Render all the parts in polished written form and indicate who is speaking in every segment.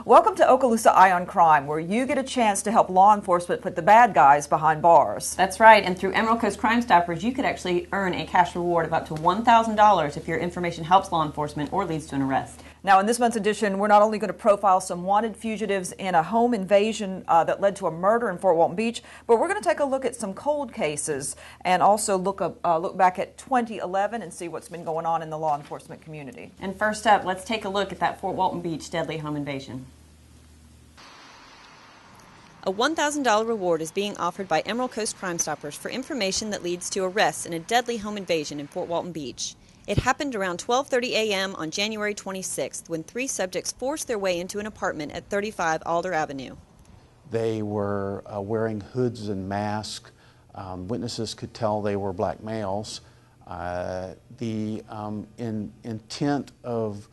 Speaker 1: Welcome to Okaloosa Eye on Crime, where you get a chance to help law enforcement put the bad guys behind bars.
Speaker 2: That's right, and through Emerald Coast Crimestoppers, you could actually earn a cash reward of up to $1,000 if your information helps law enforcement or leads to an arrest.
Speaker 1: Now, in this month's edition, we're not only going to profile some wanted fugitives in a home invasion that led to a murder in Fort Walton Beach, but we're going to take a look at some cold cases and also look back at 2011 and see what's been going on in the law enforcement community.
Speaker 2: And first up, let's take a look at that Fort Walton Beach deadly home invasion. A $1,000 reward is being offered by Emerald Coast Crimestoppers for information that leads to arrests in a deadly home invasion in Fort Walton Beach. It happened around 12:30 a.m. on January 26th when three subjects forced their way into an apartment at 35 Alder Avenue.
Speaker 3: They were wearing hoods and masks. Witnesses could tell they were black males. The intent of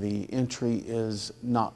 Speaker 3: the entry is not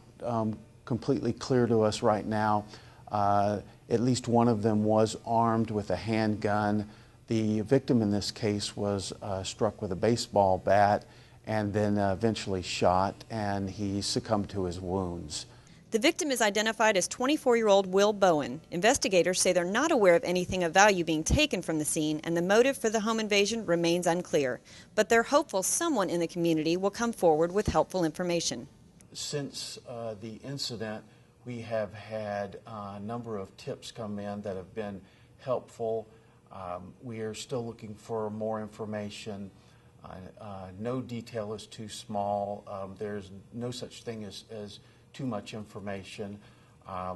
Speaker 3: completely clear to us right now. At least one of them was armed with a handgun. The victim in this case was struck with a baseball bat and then eventually shot, and he succumbed to his wounds.
Speaker 2: The victim is identified as 24-year-old Will Bowen. Investigators say they're not aware of anything of value being taken from the scene, and the motive for the home invasion remains unclear. But they're hopeful someone in the community will come forward with helpful information.
Speaker 3: Since the incident, we have had a number of tips come in that have been helpful. We are still looking for more information. No detail is too small. There's no such thing as too much information.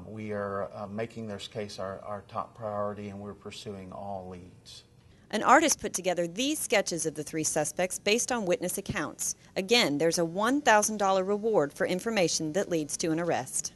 Speaker 3: We are making this case our top priority, and we're pursuing all leads.
Speaker 2: An artist put together these sketches of the three suspects based on witness accounts. Again, there's a $1,000 reward for information that leads to an arrest.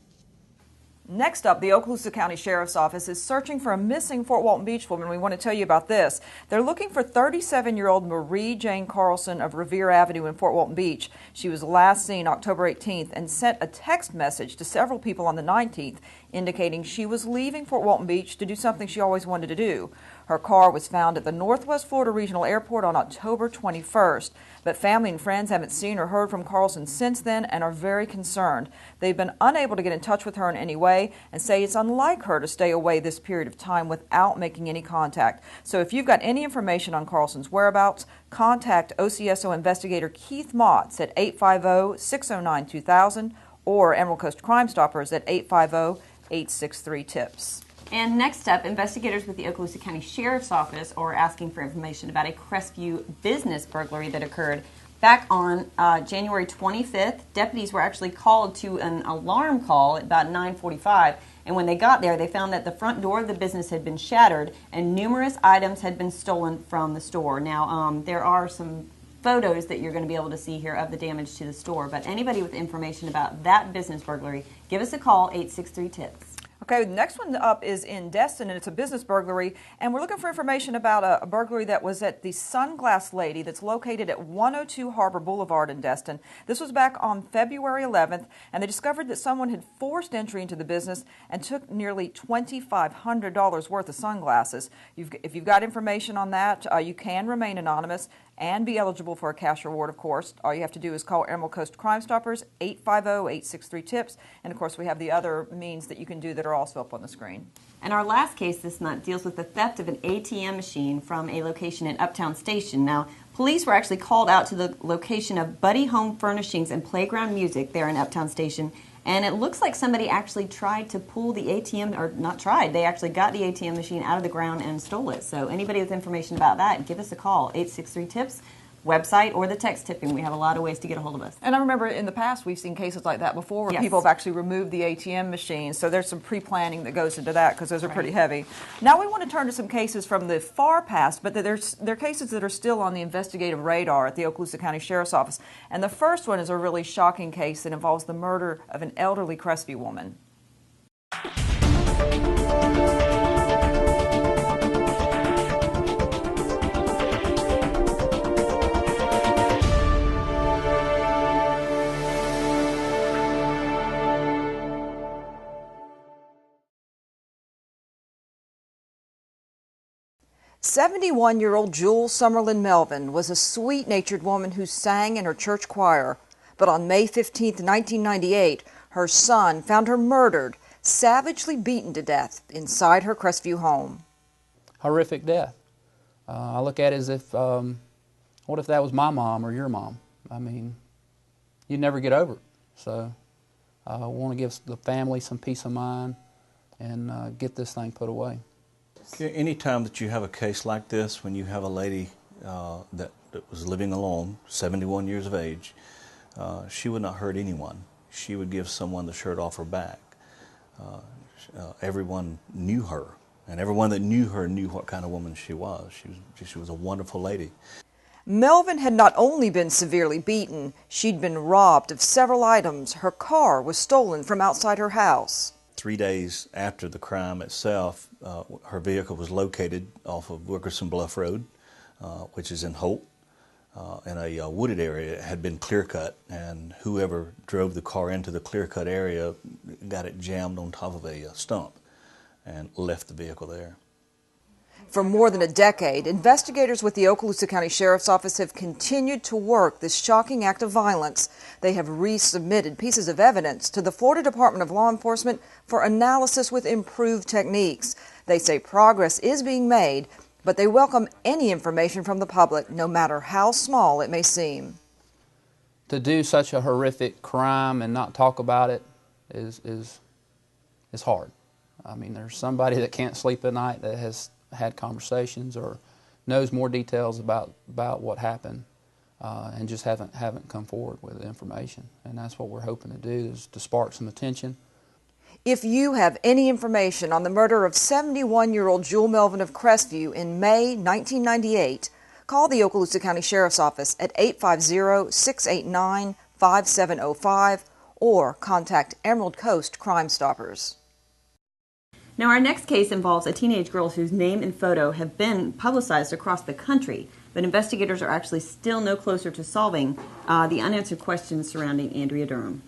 Speaker 1: Next up, the Okaloosa County Sheriff's Office is searching for a missing Fort Walton Beach woman. We want to tell you about this. They're looking for 37-year-old Marie Jane Carlson of Revere Avenue in Fort Walton Beach. She was last seen October 18th and sent a text message to several people on the 19th indicating she was leaving Fort Walton Beach to do something she always wanted to do. Her car was found at the Northwest Florida Regional Airport on October 21st, but family and friends haven't seen or heard from Carlson since then and are very concerned. They've been unable to get in touch with her in any way and say it's unlike her to stay away this period of time without making any contact. So if you've got any information on Carlson's whereabouts, contact OCSO investigator Keith Motts at 850-609-2000 or Emerald Coast Crimestoppers at 850-863-TIPS.
Speaker 2: And next up, investigators with the Okaloosa County Sheriff's Office are asking for information about a Crestview business burglary that occurred back on January 25th. Deputies were actually called to an alarm call at about 9:45, and when they got there, they found that the front door of the business had been shattered and numerous items had been stolen from the store. Now, there are some photos that you're going to be able to see here of the damage to the store, but anybody with information about that business burglary, give us a call, 863-TIPS.
Speaker 1: Okay, the next one up is in Destin, and it's a business burglary, and we're looking for information about a burglary that was at the Sunglass Lady that's located at 102 Harbor Boulevard in Destin. This was back on February 11th, and they discovered that someone had forced entry into the business and took nearly $2,500 worth of sunglasses. If you've got information on that, you can remain anonymous and be eligible for a cash reward, of course. All you have to do is call Emerald Coast Crimestoppers, 850-863-TIPS, and of course we have the other means that you can do that are also up on the screen.
Speaker 2: And our last case this month deals with the theft of an ATM machine from a location in Uptown Station. Now, police were actually called out to the location of Buddy Home Furnishings and Playground Music there in Uptown Station, and it looks like somebody actually tried to pull the ATM, or not tried, they actually got the ATM machine out of the ground and stole it. So anybody with information about that, give us a call, 863-TIPS, website, or the text tipping. We have a lot of ways to get a hold of us.
Speaker 1: And I remember in the past we've seen cases like that before where
Speaker 2: Yes.
Speaker 1: people have actually removed the ATM machines, so there's some pre-planning that goes into that because those are pretty heavy. Now we want to turn to some cases from the far past, but they're cases that are still on the investigative radar at the Okaloosa County Sheriff's Office. And the first one is a really shocking case that involves the murder of an elderly Crestview woman. 71-year-old Jewel Summerlin Melvin was a sweet-natured woman who sang in her church choir. But on May 15, 1998, Her son found her murdered, savagely beaten to death inside her Crestview home.
Speaker 4: Horrific death. I look at it as if, what if that was my mom or your mom? I mean, you'd never get over it. So I want to give the family some peace of mind and get this thing put away.
Speaker 5: Any time that you have a case like this, when you have a lady that was living alone, 71 years of age, she would not hurt anyone. She would give someone the shirt off her back. Everyone knew her, and everyone that knew her knew what kind of woman she was. She was a wonderful lady.
Speaker 1: Melvin had not only been severely beaten, she'd been robbed of several items. Her car was stolen from outside her house.
Speaker 5: 3 days after the crime itself, her vehicle was located off of Wilkerson Bluff Road, which is in Holt, in a wooded area. It had been clear-cut, and whoever drove the car into the clear-cut area got it jammed on top of a stump and left the vehicle there.
Speaker 1: For more than a decade, investigators with the Okaloosa County Sheriff's Office have continued to work this shocking act of violence. They have resubmitted pieces of evidence to the Florida Department of Law Enforcement for analysis with improved techniques. They say progress is being made, but they welcome any information from the public, no matter how small it may seem.
Speaker 4: To do such a horrific crime and not talk about it is hard. I mean, there's somebody that can't sleep at night that has had conversations or knows more details about what happened and just haven't come forward with the information. And that's what we're hoping to do, is to spark some attention.
Speaker 1: If you have any information on the murder of 71-year-old Jewel Melvin of Crestview in May 1998, call the Okaloosa County Sheriff's Office at 850-689-5705 or contact Emerald Coast Crime Stoppers.
Speaker 2: Now, our next case involves a teenage girl whose name and photo have been publicized across the country, but investigators are actually still no closer to solving the unanswered questions surrounding Andrea Durham.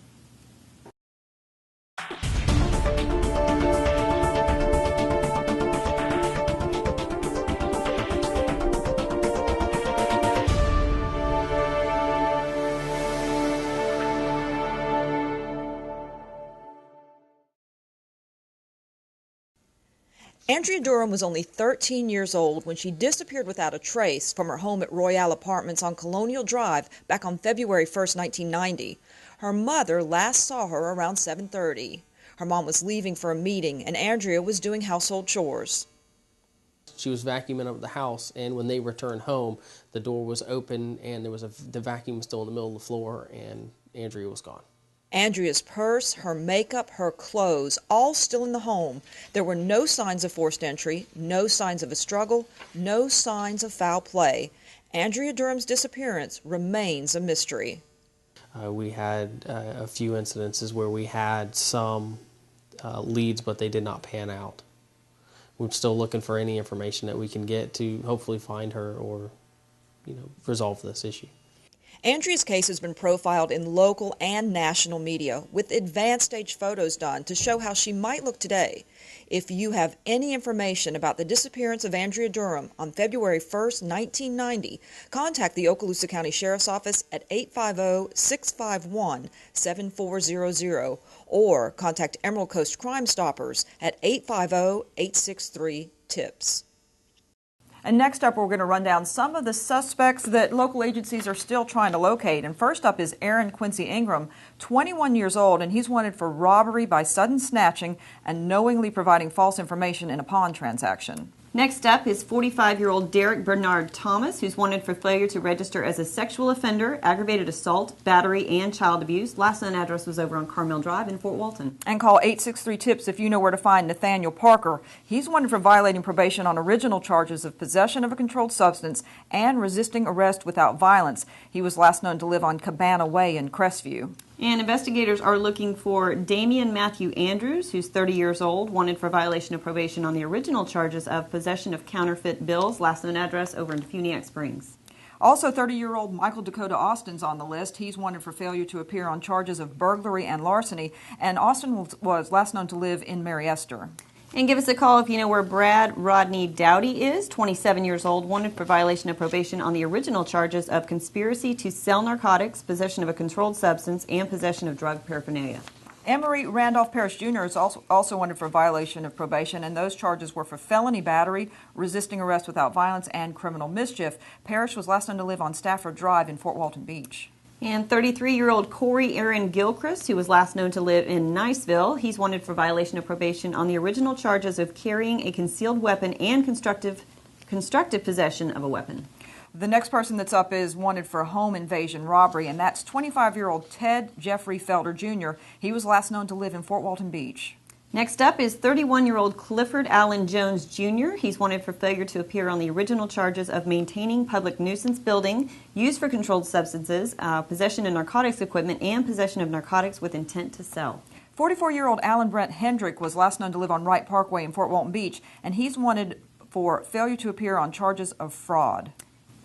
Speaker 1: Andrea Durham was only 13 years old when she disappeared without a trace from her home at Royale Apartments on Colonial Drive back on February 1st, 1990. Her mother last saw her around 7:30. Her mom was leaving for a meeting, and Andrea was doing household chores.
Speaker 6: She was vacuuming up the house, and when they returned home, the door was open, and the vacuum was still in the middle of the floor, and Andrea was gone.
Speaker 1: Andrea's purse, her makeup, her clothes, all still in the home. There were no signs of forced entry, no signs of a struggle, no signs of foul play. Andrea Durham's disappearance remains a mystery.
Speaker 6: We had a few incidences where we had some leads, but they did not pan out. We're still looking for any information that we can get to hopefully find her or, resolve this issue.
Speaker 1: Andrea's case has been profiled in local and national media, with advanced stage photos done to show how she might look today. If you have any information about the disappearance of Andrea Durham on February 1st, 1990, contact the Okaloosa County Sheriff's Office at 850-651-7400 or contact Emerald Coast Crime Stoppers at 850-863-TIPS. And next up, we're going to run down some of the suspects that local agencies are still trying to locate. And first up is Aaron Quincy Ingram, 21 years old, and he's wanted for robbery by sudden snatching and knowingly providing false information in a pawn transaction.
Speaker 2: Next up is 45-year-old Derek Bernard Thomas, who's wanted for failure to register as a sexual offender, aggravated assault, battery, and child abuse. Last known address was over on Carmel Drive in Fort Walton.
Speaker 1: And call 863-TIPS if you know where to find Nathaniel Parker. He's wanted for violating probation on original charges of possession of a controlled substance and resisting arrest without violence. He was last known to live on Cabana Way in Crestview.
Speaker 2: And investigators are looking for Damian Matthew Andrews, who's 30 years old, wanted for violation of probation on the original charges of possession of counterfeit bills. Last known address over in Funiac Springs.
Speaker 1: Also, 30-year-old Michael Dakota Austin's on the list. He's wanted for failure to appear on charges of burglary and larceny, and Austin was last known to live in Mary Esther.
Speaker 2: And give us a call if you know where Brad Rodney Dowdy is, 27 years old, wanted for violation of probation on the original charges of conspiracy to sell narcotics, possession of a controlled substance, and possession of drug paraphernalia.
Speaker 1: Emery Randolph Parrish Jr. is also wanted for violation of probation, and those charges were for felony battery, resisting arrest without violence, and criminal mischief. Parrish was last known to live on Stafford Drive in Fort Walton Beach.
Speaker 2: And 33-year-old Corey Aaron Gilchrist, who was last known to live in Niceville, he's wanted for violation of probation on the original charges of carrying a concealed weapon and constructive possession of a weapon.
Speaker 1: The next person that's up is wanted for home invasion robbery, and that's 25-year-old Ted Jeffrey Felder Jr. He was last known to live in Fort Walton Beach.
Speaker 2: Next up is 31-year-old Clifford Allen Jones Jr. He's wanted for failure to appear on the original charges of maintaining public nuisance building, use for controlled substances, possession of narcotics equipment, and possession of narcotics with intent to sell.
Speaker 1: 44-year-old Alan Brent Hendrick was last known to live on Wright Parkway in Fort Walton Beach, and he's wanted for failure to appear on charges of fraud.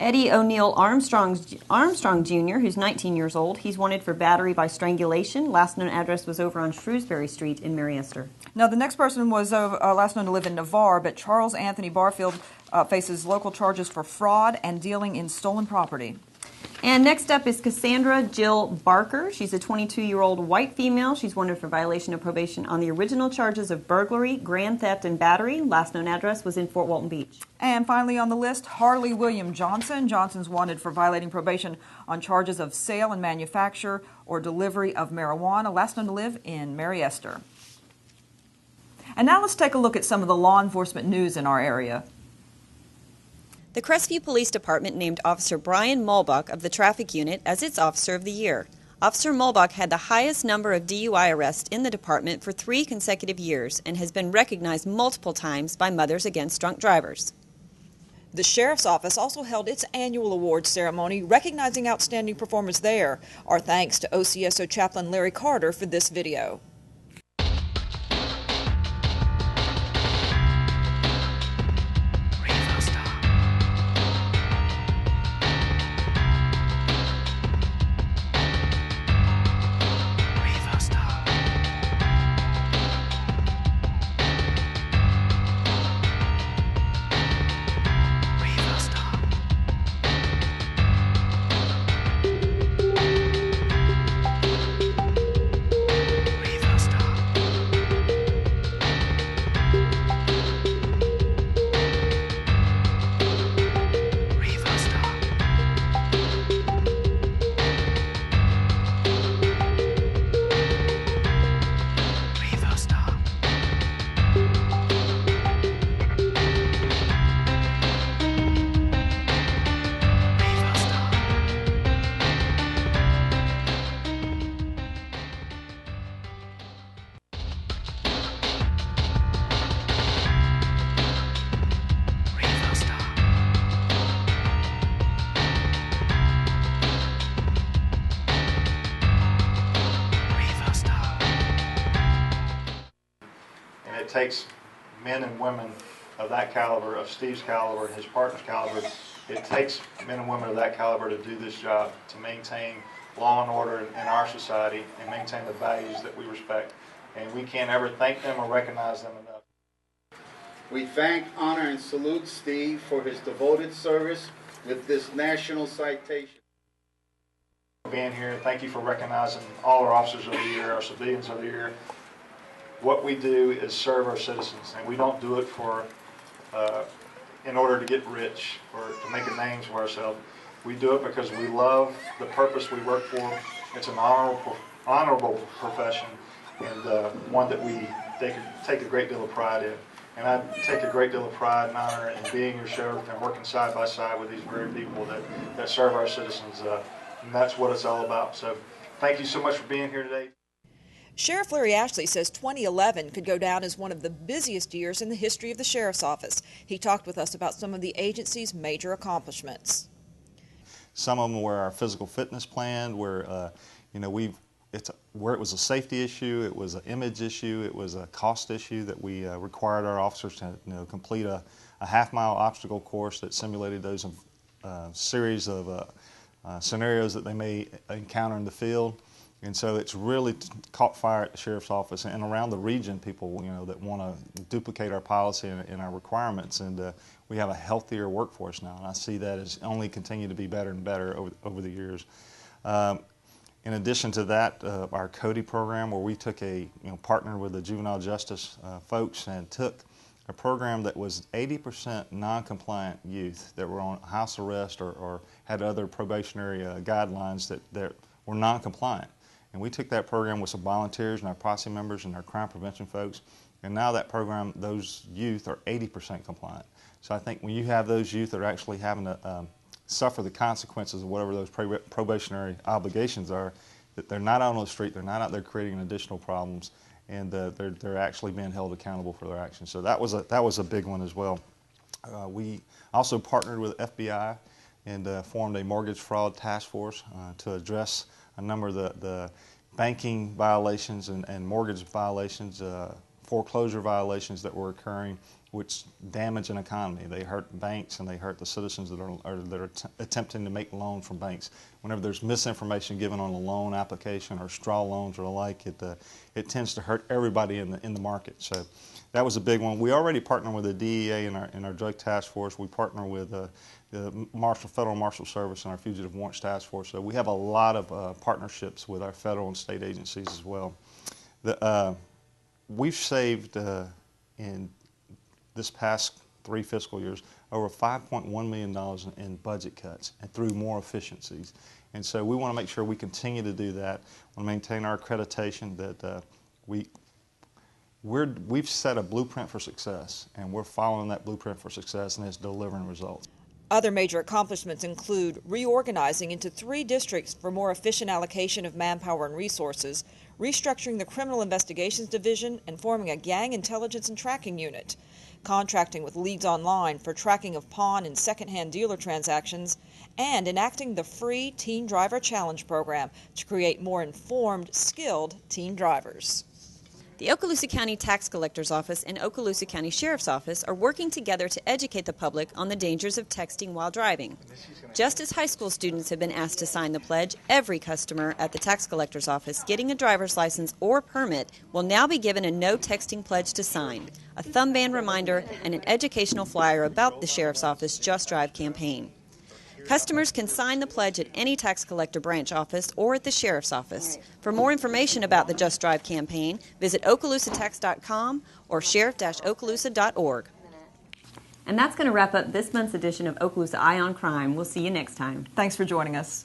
Speaker 2: Eddie O'Neill Armstrong Jr., who's 19 years old, he's wanted for battery by strangulation. Last known address was over on Shrewsbury Street in Mariester.
Speaker 1: Now, the next person was last known to live in Navarre, but Charles Anthony Barfield faces local charges for fraud and dealing in stolen property.
Speaker 2: And next up is Cassandra Jill Barker. She's a 22-year-old white female. She's wanted for violation of probation on the original charges of burglary, grand theft, and battery. Last known address was in Fort Walton Beach.
Speaker 1: And finally on the list, Harley William Johnson. Johnson's wanted for violating probation on charges of sale and manufacture or delivery of marijuana. Last known to live in Mariester. And now let's take a look at some of the law enforcement news in our area.
Speaker 7: The Crestview Police Department named Officer Brian Mulbach of the Traffic Unit as its Officer of the Year. Officer Mulbach had the highest number of DUI arrests in the department for 3 consecutive years and has been recognized multiple times by Mothers Against Drunk Drivers.
Speaker 1: The Sheriff's Office also held its annual awards ceremony, recognizing outstanding performers there. Our thanks to OCSO Chaplain Larry Carter for this video.
Speaker 8: It takes men and women of that caliber, of Steve's caliber and his partner's caliber, it takes men and women of that caliber to do this job, to maintain law and order in our society and maintain the values that we respect. And we can't ever thank them or recognize them enough.
Speaker 9: We thank, honor, and salute Steve for his devoted service with this national citation.
Speaker 8: Being here, thank you for recognizing all our officers of the year, our civilians of the year. What we do is serve our citizens, and we don't do it for in order to get rich or to make a name for ourselves. We do it because we love the purpose we work for. It's an honorable profession, and one that we take a great deal of pride in. And I take a great deal of pride and honor in being your sheriff and working side by side with these very people that serve our citizens. And that's what it's all about. So thank you so much for being here today.
Speaker 1: Sheriff Larry Ashley says 2011 could go down as one of the busiest years in the history of the Sheriff's Office. He talked with us about some of the agency's major accomplishments.
Speaker 10: Some of them were our physical fitness plan, where where it was a safety issue, it was an image issue, it was a cost issue that we required our officers to complete a half-mile obstacle course that simulated those series of scenarios that they may encounter in the field. And so it's really caught fire at the Sheriff's Office and around the region, people that want to duplicate our policy and our requirements. And we have a healthier workforce now, and I see that as only continue to be better and better over the years. In addition to that, our CODI program, where we took partnered with the juvenile justice folks and took a program that was 80% non-compliant youth that were on house arrest or had other probationary guidelines that were non-compliant. And we took that program with some volunteers and our posse members and our crime prevention folks, and now that program, those youth are 80% compliant. So I think when you have those youth that are actually having to suffer the consequences of whatever those probationary obligations are, that they're not out on the street, they're not out there creating additional problems, and they're actually being held accountable for their actions. So that was a big one as well. We also partnered with FBI and formed a mortgage fraud task force to address a number of the banking violations and mortgage violations, foreclosure violations that were occurring, which damage an economy. They hurt banks and they hurt the citizens that are attempting to make loans from banks. Whenever there's misinformation given on a loan application or straw loans or the like, it tends to hurt everybody in the market. So that was a big one. We already partner with the DEA in our drug task force. We partner with the Federal Marshal Service and our Fugitive Warrants Task Force. So we have a lot of partnerships with our federal and state agencies as well. We've saved in this past 3 fiscal years over $5.1 million in budget cuts and through more efficiencies. And so we want to make sure we continue to do that. We want to maintain our accreditation, that we've set a blueprint for success, and we're following that blueprint for success, and it's delivering results.
Speaker 1: Other major accomplishments include reorganizing into 3 districts for more efficient allocation of manpower and resources, restructuring the Criminal Investigations Division, and forming a Gang Intelligence and Tracking Unit, contracting with Leads Online for tracking of pawn and second-hand dealer transactions, and enacting the free Teen Driver Challenge program to create more informed, skilled teen drivers.
Speaker 7: The Okaloosa County Tax Collector's Office and Okaloosa County Sheriff's Office are working together to educate the public on the dangers of texting while driving. Just as high school students have been asked to sign the pledge, every customer at the Tax Collector's Office getting a driver's license or permit will now be given a no texting pledge to sign, a thumb band reminder, and an educational flyer about the Sheriff's Office Just Drive campaign. Customers can sign the pledge at any tax collector branch office or at the Sheriff's Office. For more information about the Just Drive campaign, visit OkaloosaTax.com or sheriff-okaloosa.org.
Speaker 2: And that's going to wrap up this month's edition of Okaloosa Eye on Crime. We'll see you next time.
Speaker 1: Thanks for joining us.